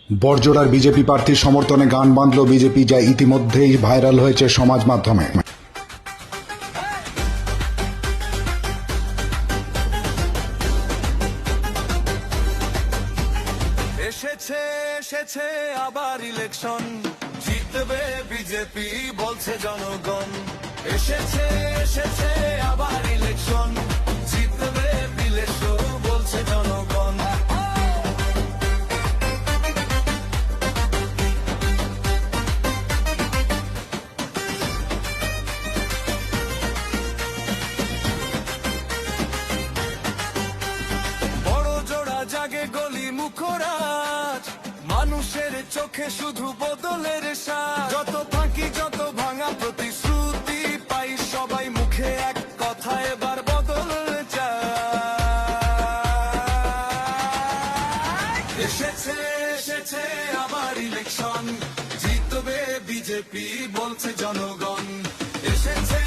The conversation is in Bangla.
বড়জোড়ার বিজেপি প্রার্থীর সমর্থনে গান বাঁধল বিজেপি, যা ইতিমধ্যেই ভাইরাল হয়েছে সমাজ মাধ্যমে। এসেছে এসেছে আবার ইলেকশন, জিতবে বিজেপি বলছে জনগণ। এসেছে এসেছে আবার ইলেকশন, জিতবে বিলেশো বলছে জনগণ। বড় জোড়া জাগে গলি মুখরাজ, মানুষের চোখে শুধু বদলের সাজ। যত ফাঁকি যত ভাঙা প্রতিশ্রুতি পাই, সবাই মুখে এক কথা এবার বদল চায়। এসেছে এসেছে আবার ইলেকশন, জিতবে বিজেপি বলছে জনগণ। এসেছে